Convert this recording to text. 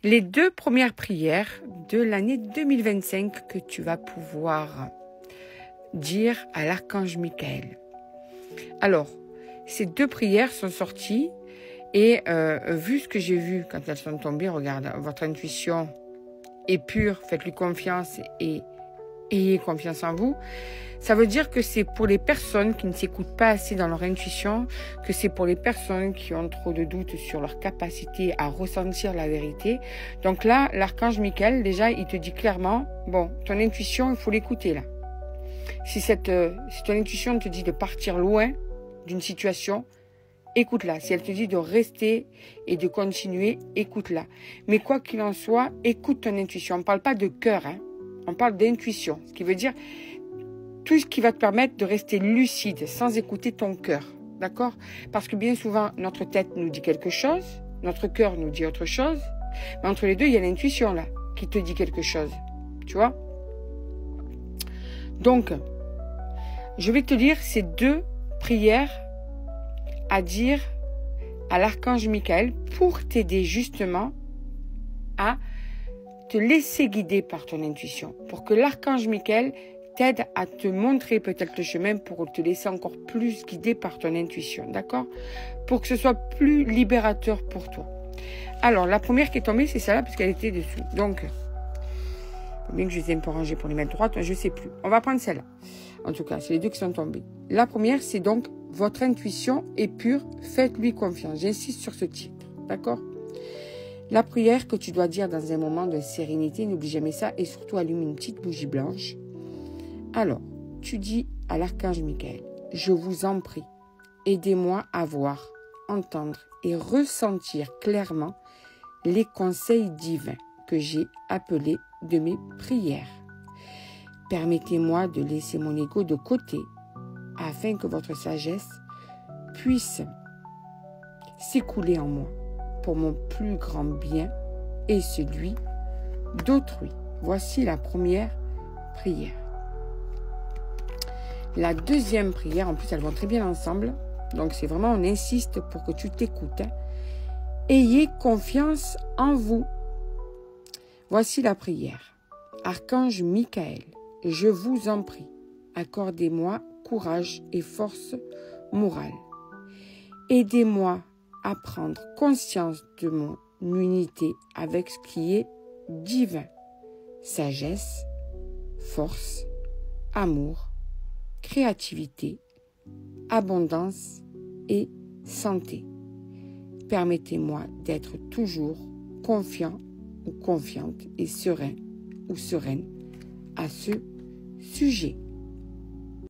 les 2 premières prières de l'année 2025 que tu vas pouvoir dire à l'archange Michael. Alors, ces 2 prières sont sorties et vu ce que j'ai vu quand elles sont tombées, regarde, votre intuition est pure, faites-lui confiance et ayez confiance en vous. Ça veut dire que c'est pour les personnes qui ne s'écoutent pas assez dans leur intuition, que c'est pour les personnes qui ont trop de doutes sur leur capacité à ressentir la vérité. Donc là, l'archange Michael, déjà, il te dit clairement, bon, ton intuition, il faut l'écouter là. Si ton intuition te dit de partir loin d'une situation, écoute-la. Si elle te dit de rester et de continuer, écoute-la. Mais quoi qu'il en soit, écoute ton intuition. On ne parle pas de cœur, hein. On parle d'intuition. Ce qui veut dire tout ce qui va te permettre de rester lucide sans écouter ton cœur. D'accord? Parce que bien souvent, notre tête nous dit quelque chose, notre cœur nous dit autre chose. Mais entre les deux, il y a l'intuition là qui te dit quelque chose. Tu vois? Donc, je vais te lire ces 2 prières à dire à l'archange Michael pour t'aider justement à te laisser guider par ton intuition. Pour que l'archange Michael t'aide à te montrer peut-être le chemin pour te laisser encore plus guider par ton intuition. D'accord? Pour que ce soit plus libérateur pour toi. Alors, la première qui est tombée, c'est celle-là parce qu'elle était dessous. Donc, bien que je les ai un peu rangées pour les mettre droites, je ne sais plus. On va prendre celle-là. En tout cas, c'est les 2 qui sont tombées. La première, c'est donc votre intuition est pure, faites-lui confiance. J'insiste sur ce titre, d'accord? La prière que tu dois dire dans un moment de sérénité, n'oublie jamais ça, et surtout allume une petite bougie blanche. Alors, tu dis à l'archange Michael, je vous en prie, aidez-moi à voir, entendre et ressentir clairement les conseils divins que j'ai appelés de mes prières. Permettez-moi de laisser mon ego de côté afin que votre sagesse puisse s'écouler en moi pour mon plus grand bien et celui d'autrui. Voici la première prière. La deuxième prière, en plus elles vont très bien ensemble, donc c'est vraiment, on insiste pour que tu t'écoutes. Ayez confiance en vous. Voici la prière. Archange Michael, je vous en prie, accordez-moi courage et force morale. Aidez-moi à prendre conscience de mon unité avec ce qui est divin. Sagesse, force, amour, créativité, abondance et santé. Permettez-moi d'être toujours confiant ou confiante et serein ou sereine à ce sujet.